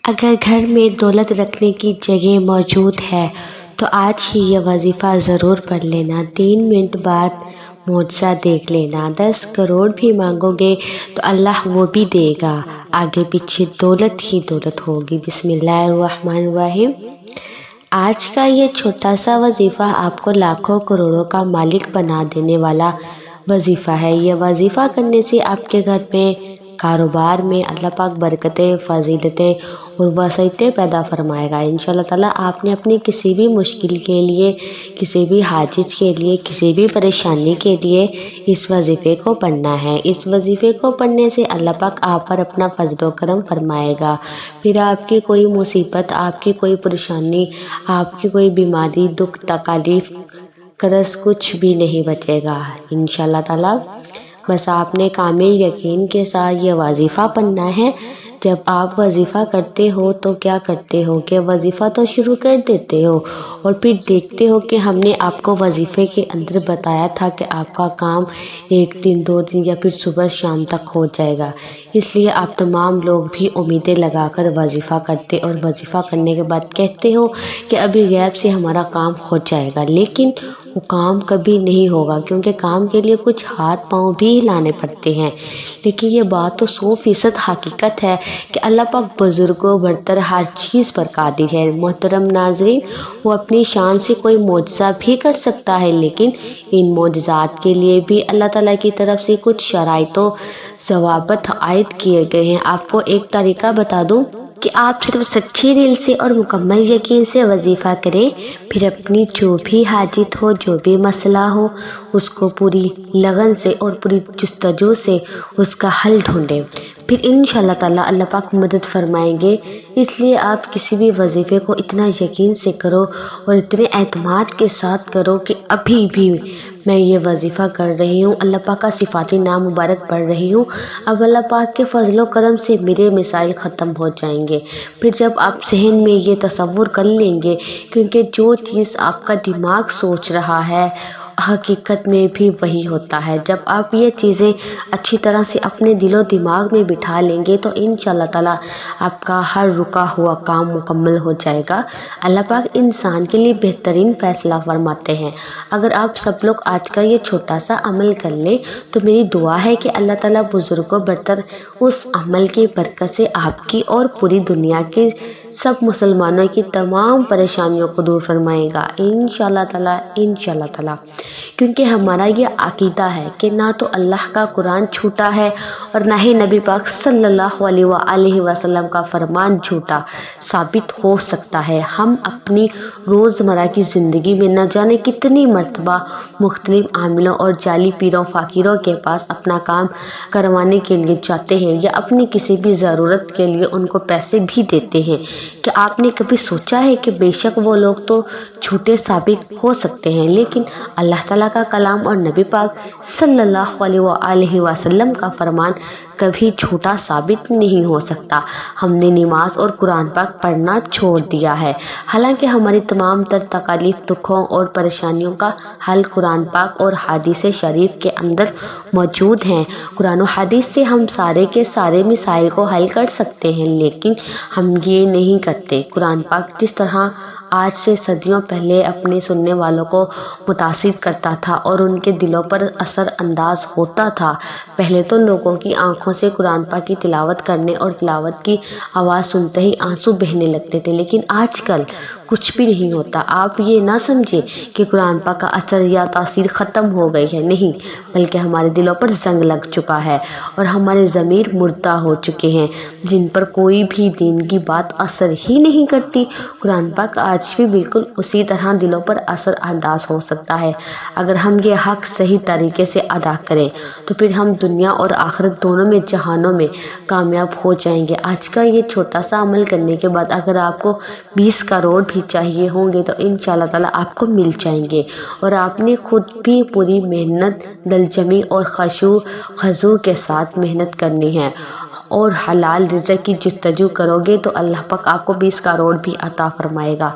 اگر گھر میں دولت رکھنے کی جگہ موجود ہے تو آج ہی یہ وظیفہ ضرور پڑھ لینا۔ 3 منٹ بعد معجزہ دیکھ لینا۔ 10 کروڑ بھی مانگو گے تو اللہ وہ بھی دے گا۔ آگے پیچھے دولت ہی دولت ہوگی۔ بسم اللہ الرحمن الرحیم۔ آج کا یہ چھوٹا سا وظیفہ آپ کو لاکھوں کروڑوں کا مالک بنا دینے والا وظیفہ ہے۔ یہ وظیفہ کرنے سے آپ کے گھر میں، کاروبار میں اللہ پاک برکتیں، فضیلتیں اور وسعتیں پیدا فرمائے گا انشاءاللہ تعالیٰ۔ آپ نے اپنی کسی بھی مشکل کے لیے، کسی بھی حاجت کے لیے، کسی بھی پریشانی کے لیے اس وظیفے کو پڑھنا ہے۔ اس وظیفے کو پڑھنے سے اللہ پاک آپ پر اپنا فضل و کرم فرمائے گا۔ پھر آپ کی کوئی مصیبت، آپ کی کوئی پریشانی، آپ کی کوئی بیماری، دکھ، تکالیف، قرض کچھ بھی نہیں بچے گا انشاءاللہ تعالیٰ۔ بس آپ نے کامل یقین کے ساتھ یہ وظیفہ پڑھنا ہے۔ جب آپ وظیفہ کرتے ہو تو کیا کرتے ہو کہ وظیفہ تو شروع کر دیتے ہو اور پھر دیکھتے ہو کہ ہم نے آپ کو وظیفے کے اندر بتایا تھا کہ آپ کا کام 1 دن، 2 دن یا پھر صبح شام تک ہو جائے گا۔ اس لیے آپ تمام لوگ بھی امیدیں لگا کر وظیفہ کرتے اور وظیفہ کرنے کے بعد کہتے ہو کہ ابھی غیب سے ہمارا کام ہو جائے گا، لیکن وہ کام کبھی نہیں ہوگا کیونکہ کام کے لیے کچھ ہاتھ پاؤں بھی ہلانے پڑتے ہیں۔ لیکن یہ بات تو 100% حقیقت ہے کہ اللہ پاک بزرگوں برتر ہر چیز پر قادر ہے۔ محترم ناظرین، وہ اپنی شان سے کوئی معجزہ بھی کر سکتا ہے، لیکن ان معجزات کے لیے بھی اللہ تعالیٰ کی طرف سے کچھ شرائط و ضوابط عائد کیے گئے ہیں۔ آپ کو ایک طریقہ بتا دوں کہ آپ صرف سچے دل سے اور مکمل یقین سے وظیفہ کریں، پھر اپنی جو بھی حاجت ہو، جو بھی مسئلہ ہو، اس کو پوری لگن سے اور پوری جستجو سے اس کا حل ڈھونڈیں، پھر انشاءاللہ تعالیٰ اللہ پاک مدد فرمائیں گے۔ اس لیے آپ کسی بھی وظیفے کو اتنا یقین سے کرو اور اتنے اعتماد کے ساتھ کرو کہ ابھی بھی میں یہ وظیفہ کر رہی ہوں، اللہ پاک کا صفاتی نام مبارک پڑھ رہی ہوں، اب اللہ پاک کے فضل و کرم سے میرے مسائل ختم ہو جائیں گے۔ پھر جب آپ ذہن میں یہ تصور کر لیں گے، کیونکہ جو چیز آپ کا دماغ سوچ رہا ہے حقیقت میں بھی وہی ہوتا ہے۔ جب آپ یہ چیزیں اچھی طرح سے اپنے دل و دماغ میں بٹھا لیں گے تو انشاءاللہ تعالیٰ آپ کا ہر رکا ہوا کام مکمل ہو جائے گا۔ اللہ پاک انسان کے لیے بہترین فیصلہ فرماتے ہیں۔ اگر آپ سب لوگ آج کا یہ چھوٹا سا عمل کر لیں تو میری دعا ہے کہ اللہ تعالیٰ بزرگوں برتر اس عمل کی برکت سے آپ کی اور پوری دنیا کے سب مسلمانوں کی تمام پریشانیوں کو دور فرمائے گا انشاءاللہ تعالیٰ، انشاءاللہ تعالیٰ۔ کیونکہ ہمارا یہ عقیدہ ہے کہ نہ تو اللہ کا قرآن جھوٹا ہے اور نہ ہی نبی پاک صلی اللہ علیہ وآلہ وسلم کا فرمان جھوٹا ثابت ہو سکتا ہے۔ ہم اپنی روزمرہ کی زندگی میں نہ جانے کتنی مرتبہ مختلف عاملوں اور جعلی پیروں فقیروں کے پاس اپنا کام کروانے کے لیے جاتے ہیں یا اپنی کسی بھی ضرورت کے لیے ان کو پیسے بھی دیتے ہیں۔ کہ آپ نے کبھی سوچا ہے کہ بے شک وہ لوگ تو جھوٹے ثابت ہو سکتے ہیں، لیکن اللہ تعالیٰ کا کلام اور نبی پاک صلی اللہ علیہ وآلہ وسلم کا فرمان کبھی جھوٹا ثابت نہیں ہو سکتا۔ ہم نے نماز اور قرآن پاک پڑھنا چھوڑ دیا ہے، حالانکہ ہماری تمام تر تکالیف، دکھوں اور پریشانیوں کا حل قرآن پاک اور حدیث شریف کے اندر موجود ہیں۔ قرآن و حدیث سے ہم سارے کے سارے مسائل کو حل کر سکتے ہیں، لیکن ہم یہ نہیں کرتے۔ قرآن پاک جس طرح آج سے صدیوں پہلے اپنے سننے والوں کو متاثر کرتا تھا اور ان کے دلوں پر اثر انداز ہوتا تھا، پہلے تو لوگوں کی آنکھوں سے قرآن پاک کی تلاوت کرنے اور تلاوت کی آواز سنتے ہی آنسو بہنے لگتے تھے، لیکن آج کل کچھ بھی نہیں ہوتا۔ آپ یہ نہ سمجھیں کہ قرآن پاک کا اثر یا تاثیر ختم ہو گئی ہے، نہیں، بلکہ ہمارے دلوں پر زنگ لگ چکا ہے اور ہمارے ضمیر مردہ ہو چکے ہیں، جن پر کوئی بھی دین کی بات اثر ہی نہیں کرتی۔ قرآن پاک آج بھی بالکل اسی طرح دلوں پر اثر انداز ہو سکتا ہے۔ اگر ہم یہ حق صحیح طریقے سے ادا کریں تو پھر ہم دنیا اور آخرت دونوں میں جہانوں میں کامیاب ہو جائیں گے۔ آج کا یہ چھوٹا سا عمل کرنے کے بعد اگر آپ کو 20 کروڑ بھی چاہیے ہوں گے تو انشاءاللہ تعالیٰ آپ کو مل جائیں گے، اور آپ نے خود بھی پوری محنت، دلجمی اور خضوع کے ساتھ محنت کرنی ہے اور حلال رزق کی جستجو کرو گے تو اللہ پاک آپ کو 20 کروڑ بھی عطا فرمائے گا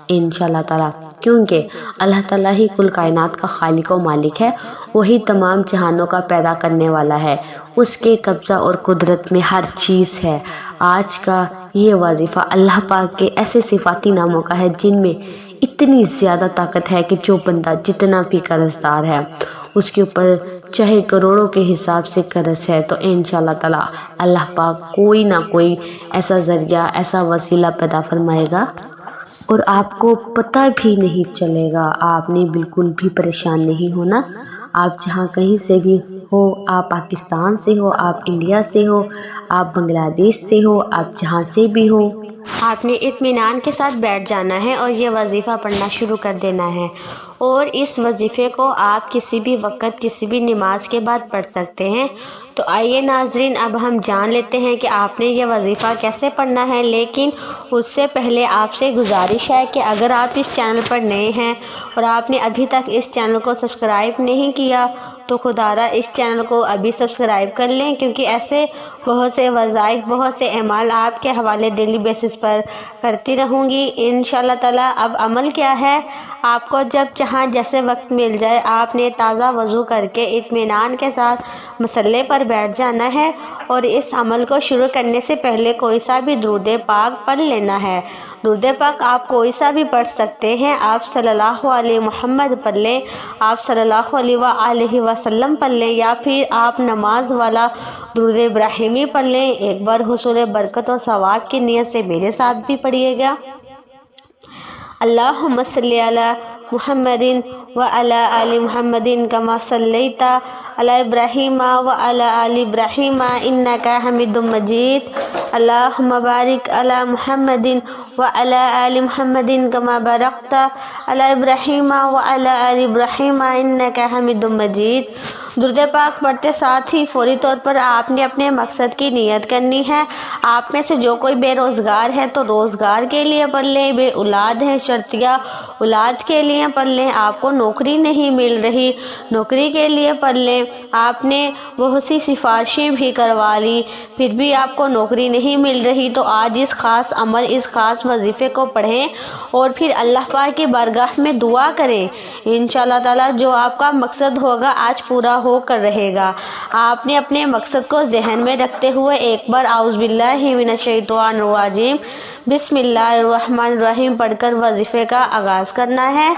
انشاءاللہ تعالیٰ۔ کیونکہ اللہ تعالیٰ ہی کل کائنات کا خالق و مالک ہے، وہی تمام جہانوں کا پیدا کرنے والا ہے، اس کے قبضہ اور قدرت میں ہر چیز ہے۔ آج کا یہ وظیفہ اللہ پاک کے ایسے صفاتی ناموں کا ہے جن میں اتنی زیادہ طاقت ہے کہ جو بندہ جتنا بھی قرض دار ہے اس کے اوپر چاہے کروڑوں کے حساب سے قرض ہے تو انشاءاللہ تعالی اللہ پاک کوئی نہ کوئی ایسا ذریعہ، ایسا وسیلہ پیدا فرمائے گا اور آپ کو پتہ بھی نہیں چلے گا۔ آپ نے بالکل بھی پریشان نہیں ہونا۔ آپ جہاں کہیں سے بھی ہو، آپ پاکستان سے ہو، آپ انڈیا سے ہو، آپ بنگلہ دیش سے ہو، آپ جہاں سے بھی ہو، آپ نے اطمینان کے ساتھ بیٹھ جانا ہے اور یہ وظیفہ پڑھنا شروع کر دینا ہے۔ اور اس وظیفے کو آپ کسی بھی وقت، کسی بھی نماز کے بعد پڑھ سکتے ہیں۔ تو آئیے ناظرین، اب ہم جان لیتے ہیں کہ آپ نے یہ وظیفہ کیسے پڑھنا ہے، لیکن اس سے پہلے آپ سے گزارش ہے کہ اگر آپ اس چینل پر نئے ہیں اور آپ نے ابھی تک اس چینل کو سبسکرائب نہیں کیا تو خدارہ اس چینل کو ابھی سبسکرائب کر لیں، کیونکہ ایسے بہت سے وظائف، بہت سے اعمال آپ کے حوالے ڈیلی بیسس پر کرتی رہوں گی انشاءاللہ تعالی۔ اب عمل کیا ہے، آپ کو جب جہاں جیسے وقت مل جائے آپ نے تازہ وضو کر کے اطمینان کے ساتھ مصلے پر بیٹھ جانا ہے اور اس عمل کو شروع کرنے سے پہلے کوئی سا بھی درود پاک پڑھ لینا ہے۔ درود پاک آپ کوئی سا بھی پڑھ سکتے ہیں، آپ صلی اللہ علیہ محمد پڑھ لیں، آپ صلی اللہ علیہ وآلہ وسلم پڑھ لیں، یا پھر آپ نماز والا درود ابراہیمی پڑھ لیں۔ ایک بار حصول برکت و ثواب کی نیت سے میرے ساتھ بھی پڑھیے گا۔ اللہم صلی علی محمد وعلی آل محمد کما صلیت علی ابراہیم وعلی آل ابراہیم انک حمید مجید۔ اللہم بارک علی محمد وعلی آل محمد کما بارکت علی ابراہیم وعلی آل ابراہیم انک حمید مجید۔ درود پاک پڑھتے ساتھ ہی فوری طور پر آپ نے اپنے مقصد کی نیت کرنی ہے۔ آپ میں سے جو کوئی بے روزگار ہے تو روزگار کے لیے پڑھ لیں، بے اولاد ہے شرطیہ اولاد کے لیے پڑھ لیں، آپ کو نوکری نہیں مل رہی نوکری کے لیے پڑھ لیں، آپ نے بہت سی سفارشیں بھی کروا لی پھر بھی آپ کو نوکری نہیں مل رہی تو آج اس خاص عمل، اس خاص وظیفے کو پڑھیں اور پھر اللہ پاک کی بارگاہ میں دعا کریں۔ انشاءاللہ تعالی جو آپ کا مقصد ہوگا آج پورا ہو کر رہے گا۔ آپ نے اپنے مقصد کو ذہن میں رکھتے ہوئے ایک بار اعوذ باللہ من الشیطان الرجیم بسم اللہ الرحمن الرحیم پڑھ کر وظیفے کا آغاز کرنا ہے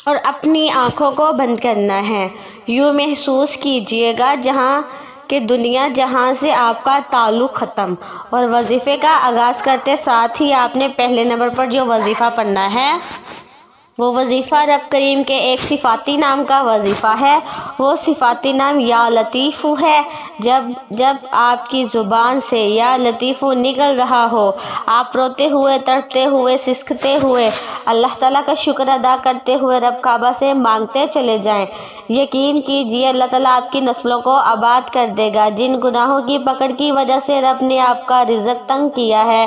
اور اپنی آنکھوں کو بند کرنا ہے۔ یوں محسوس کیجئے گا جہاں کہ دنیا جہاں سے آپ کا تعلق ختم، اور وظیفے کا آغاز کرتے ساتھ ہی آپ نے پہلے نمبر پر جو وظیفہ پڑھنا ہے وہ وظیفہ رب کریم کے ایک صفاتی نام کا وظیفہ ہے۔ وہ صفاتی نام یا لطیف ہے۔ جب آپ کی زبان سے یا لطیف نکل رہا ہو، آپ روتے ہوئے، تڑپتے ہوئے، سسکتے ہوئے، اللہ تعالیٰ کا شکر ادا کرتے ہوئے رب کعبہ سے مانگتے چلے جائیں۔ یقین کیجئے اللہ تعالیٰ آپ کی نسلوں کو آباد کر دے گا۔ جن گناہوں کی پکڑ کی وجہ سے رب نے آپ کا رزق تنگ کیا ہے،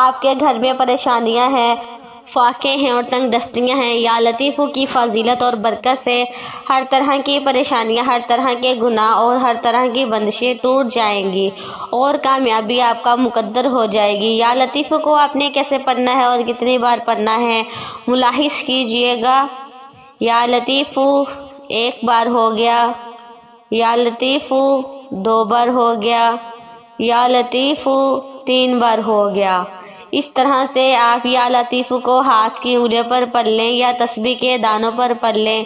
آپ کے گھر میں پریشانیاں ہیں، فاقے ہیں اور تنگ دستیاں ہیں، یا لطیف کی فضیلت اور برکت سے ہر طرح کی پریشانیاں، ہر طرح کے گناہ اور ہر طرح کی بندشیں ٹوٹ جائیں گی اور کامیابی آپ کا مقدر ہو جائے گی۔ یا لطیف کو آپ نے کیسے پڑھنا ہے اور کتنی بار پڑھنا ہے ملاحظ کیجئے گا۔ یا لطیف ایک بار ہو گیا، یا لطیف دو بار ہو گیا، یا لطیف تین بار ہو گیا۔ اس طرح سے آپ یا لطیف کو ہاتھ کی انگلیوں پر پڑھ لیں یا تسبیح کے دانوں پر پڑھ لیں۔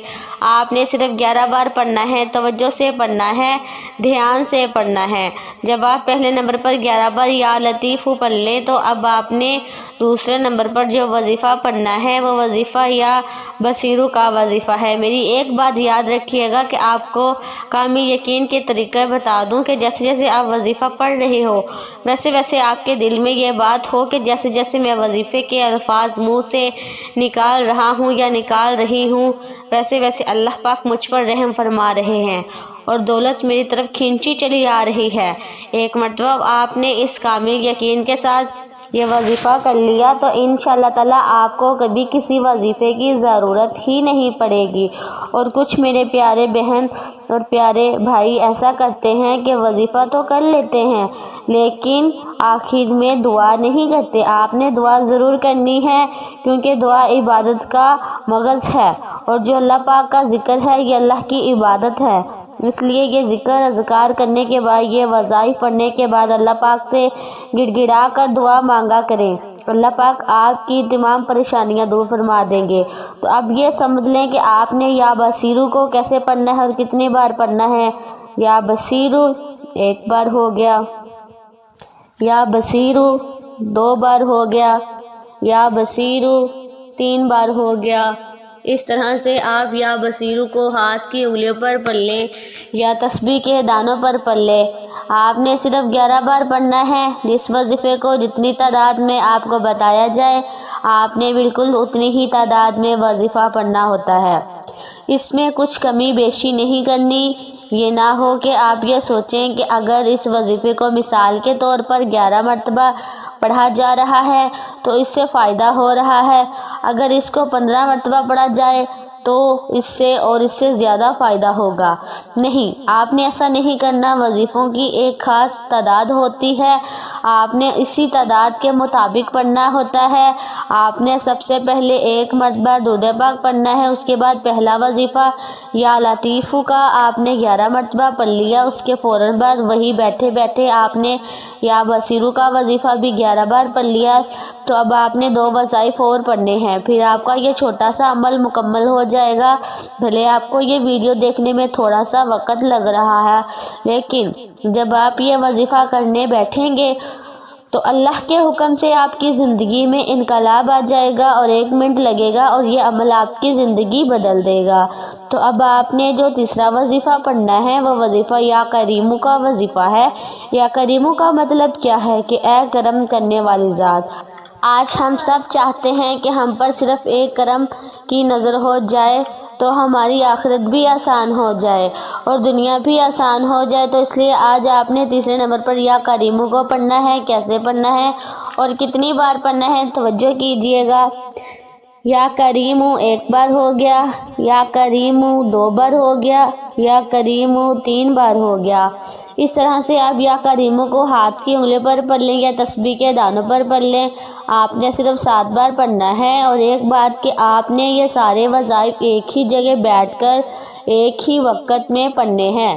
آپ نے صرف 11 بار پڑھنا ہے، توجہ سے پڑھنا ہے، دھیان سے پڑھنا ہے۔ جب آپ پہلے نمبر پر 11 بار یا لطیف پڑھ لیں تو اب آپ نے دوسرے نمبر پر جو وظیفہ پڑھنا ہے وہ وظیفہ یا بصیرو کا وظیفہ ہے۔ میری ایک بات یاد رکھیے گا کہ آپ کو کامل یقین کے طریقے بتا دوں کہ جیسے جیسے آپ وظیفہ پڑھ رہے ہو ویسے ویسے آپ کے دل میں یہ بات ہو کہ جیسے جیسے میں وظیفے کے الفاظ منہ سے نکال رہا ہوں یا نکال رہی ہوں ویسے ویسے اللہ پاک مجھ پر رحم فرما رہے ہیں اور دولت میری طرف کھینچی چلی آ رہی ہے۔ ایک مرتبہ آپ نے اس کامل یقین کے ساتھ یہ وظیفہ کر لیا تو انشاءاللہ تعالیٰ آپ کو کبھی کسی وظیفے کی ضرورت ہی نہیں پڑے گی۔ اور کچھ میرے پیارے بہن اور پیارے بھائی ایسا کرتے ہیں کہ وظیفہ تو کر لیتے ہیں لیکن آخر میں دعا نہیں کرتے۔ آپ نے دعا ضرور کرنی ہے کیونکہ دعا عبادت کا مغز ہے اور جو اللہ پاک کا ذکر ہے یہ اللہ کی عبادت ہے۔ اس لیے یہ ذکر اذکار کرنے کے بعد، یہ وظائف پڑھنے کے بعد اللہ پاک سے گڑ گڑا کر دعا مانگا کریں۔ اللہ پاک آپ کی تمام پریشانیاں دور فرما دیں گے۔ تو اب یہ سمجھ لیں کہ آپ نے یا بصیرو کو کیسے پڑھنا ہے اور کتنی بار پڑھنا ہے۔ یا بصیرو ایک بار ہو گیا، یا بصیرو دو بار ہو گیا، یا بصیرو تین بار ہو گیا۔ اس طرح سے آپ یا بصیرو کو ہاتھ کی انگلیوں پر پڑھ لیں یا تسبیح کے دانوں پر پڑھ لیں۔ آپ نے صرف 11 بار پڑھنا ہے۔ جس وظیفے کو جتنی تعداد میں آپ کو بتایا جائے، آپ نے بالکل اتنی ہی تعداد میں وظیفہ پڑھنا ہوتا ہے۔ اس میں کچھ کمی بیشی نہیں کرنی۔ یہ نہ ہو کہ آپ یہ سوچیں کہ اگر اس وظیفے کو مثال کے طور پر 11 مرتبہ پڑھا جا رہا ہے تو اس سے فائدہ ہو رہا ہے، اگر اس کو 15 مرتبہ پڑھا جائے تو اس سے زیادہ فائدہ ہوگا۔ نہیں، آپ نے ایسا نہیں کرنا۔ وظیفوں کی ایک خاص تعداد ہوتی ہے، آپ نے اسی تعداد کے مطابق پڑھنا ہوتا ہے۔ آپ نے سب سے پہلے 1 مرتبہ درود پاک پڑھنا ہے، اس کے بعد پہلا وظیفہ یا لطیفو کا آپ نے 11 مرتبہ پڑھ لیا، اس کے فوراً بعد وہی بیٹھے بیٹھے آپ نے یا بصیرو کا وظیفہ بھی 11 بار پڑھ لیا۔ تو اب آپ نے 2 وظائف اور پڑھنے ہیں، پھر آپ کا یہ چھوٹا سا عمل مکمل ہو جائے گا۔ بھلے آپ کو یہ ویڈیو دیکھنے میں تھوڑا سا وقت لگ رہا ہے، لیکن جب آپ یہ وظیفہ کرنے بیٹھیں گے تو اللہ کے حکم سے آپ کی زندگی میں انقلاب آ جائے گا اور 1 منٹ لگے گا اور یہ عمل آپ کی زندگی بدل دے گا۔ تو اب آپ نے جو تیسرا وظیفہ پڑھنا ہے وہ وظیفہ یا کریمو کا وظیفہ ہے۔ یا کریمو کا مطلب کیا ہے کہ اے کرم کرنے والی ذات، آج ہم سب چاہتے ہیں کہ ہم پر صرف ایک کرم کی نظر ہو جائے تو ہماری آخرت بھی آسان ہو جائے اور دنیا بھی آسان ہو جائے۔ تو اس لیے آج آپ نے تیسرے نمبر پر یا کریمو کو پڑھنا ہے۔ کیسے پڑھنا ہے اور کتنی بار پڑھنا ہے، توجہ کیجیے گا۔ یا کریمو 1 بار ہو گیا، یا کریمو 2 بار ہو گیا، یا کریمو 3 بار ہو گیا۔ اس طرح سے آپ یا کریمو کو ہاتھ کی انگلیوں پر پڑھ لیں یا تسبیح کے دانوں پر پڑھ لیں۔ آپ نے صرف 7 بار پڑھنا ہے۔ اور ایک بات کہ آپ نے یہ سارے وظائف ایک ہی جگہ بیٹھ کر ایک ہی وقت میں پڑھنے ہیں۔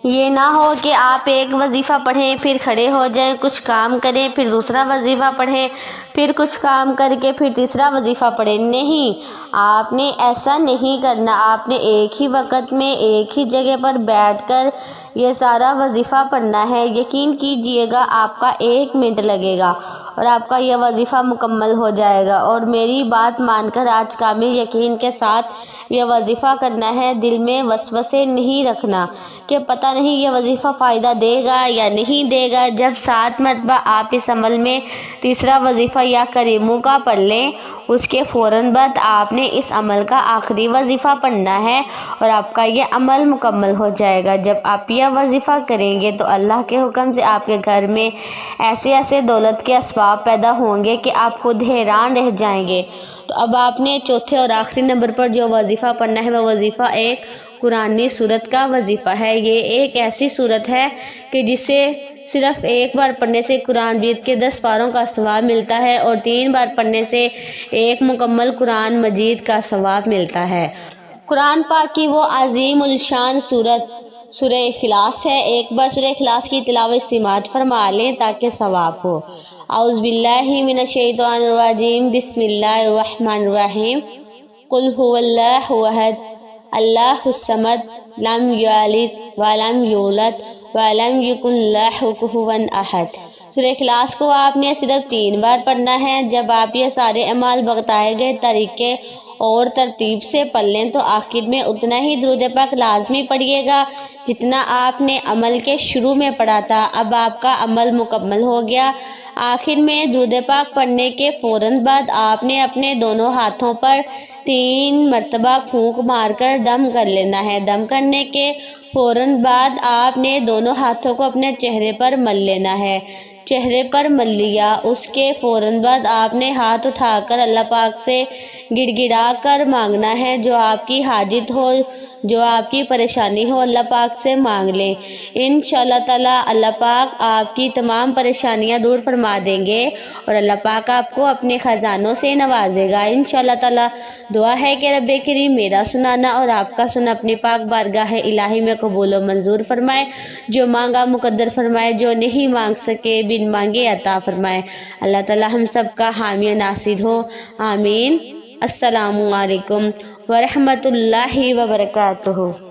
یہ نہ ہو کہ آپ ایک وظیفہ پڑھیں پھر کھڑے ہو جائیں، کچھ کام کریں، پھر دوسرا وظیفہ پڑھیں، پھر کچھ کام کر کے پھر تیسرا وظیفہ پڑھیں۔ نہیں، آپ نے ایسا نہیں کرنا۔ آپ نے ایک ہی وقت میں ایک ہی جگہ پر بیٹھ کر یہ سارا وظیفہ پڑھنا ہے۔ یقین کیجئے گا آپ کا 1 منٹ لگے گا اور آپ کا یہ وظیفہ مکمل ہو جائے گا۔ اور میری بات مان کر آج کامل یقین کے ساتھ یہ وظیفہ کرنا ہے۔ دل میں وسوسے نہیں رکھنا کہ پتہ نہیں یہ وظیفہ فائدہ دے گا یا نہیں دے گا۔ جب 7 مرتبہ آپ اس عمل میں تیسرا وظیفہ یا کریمو کا پڑھ لیں، اس کے فوراً بعد آپ نے اس عمل کا آخری وظیفہ پڑھنا ہے اور آپ کا یہ عمل مکمل ہو جائے گا۔ جب آپ یہ وظیفہ کریں گے تو اللہ کے حکم سے آپ کے گھر میں ایسے ایسے دولت کے اسباب پیدا ہوں گے کہ آپ خود حیران رہ جائیں گے۔ تو اب آپ نے چوتھے اور آخری نمبر پر جو وظیفہ پڑھنا ہے وہ وظیفہ ایک قرآنی سورت کا وظیفہ ہے۔ یہ ایک ایسی سورت ہے کہ جسے صرف 1 بار پڑھنے سے قرآن مجید کے 10 پاروں کا ثواب ملتا ہے اور 3 بار پڑھنے سے 1 مکمل قرآن مجید کا ثواب ملتا ہے۔ قرآن پاک کی وہ عظیم الشان سورت سورہ اخلاص ہے۔ ایک بار سورہ اخلاص کی تلاوت سماعت فرما لیں تاکہ ثواب ہو۔ اعوذ باللہ من الشیطان الرجیم، بسم اللہ الرحمن الرحیم۔ قل هو اللہ احد اللہ الصمد لم یلد ولم یولد ولم یکن لہ کفوا احد۔ سورہ اخلاص کو آپ نے صرف 3 بار پڑھنا ہے۔ جب آپ یہ سارے اعمال بتائے گئے طریقے اور ترتیب سے پڑھ لیں تو آخر میں اتنا ہی درود پاک لازمی پڑھیے گا جتنا آپ نے عمل کے شروع میں پڑھا تھا۔ اب آپ کا عمل مکمل ہو گیا۔ آخر میں درود پاک پڑھنے کے فوراً بعد آپ نے اپنے دونوں ہاتھوں پر 3 مرتبہ پھونک مار کر دم کر لینا ہے۔ دم کرنے کے فوراً بعد آپ نے دونوں ہاتھوں کو اپنے چہرے پر مل لینا ہے۔ چہرے پر مل لیا، اس کے فوراً بعد آپ نے ہاتھ اٹھا کر اللہ پاک سے گڑ گڑا کر مانگنا ہے جو آپ کی حاجت ہو۔ جو آپ کی پریشانی ہو اللہ پاک سے مانگ لیں، انشاءاللہ تعالیٰ اللہ پاک آپ کی تمام پریشانیاں دور فرما دیں گے اور اللہ پاک آپ کو اپنے خزانوں سے نوازے گا انشاءاللہ تعالیٰ۔ دعا ہے کہ رب کریم میرا سنانا اور آپ کا سنا اپنی پاک بارگاہ الہی میں قبول و منظور فرمائے، جو مانگا مقدر فرمائے، جو نہیں مانگ سکے بن مانگے عطا فرمائے۔ اللہ تعالیٰ ہم سب کا حامی و ناصر ہو، آمین۔ السلام علیکم ورحمۃ اللہ وبرکاتہ۔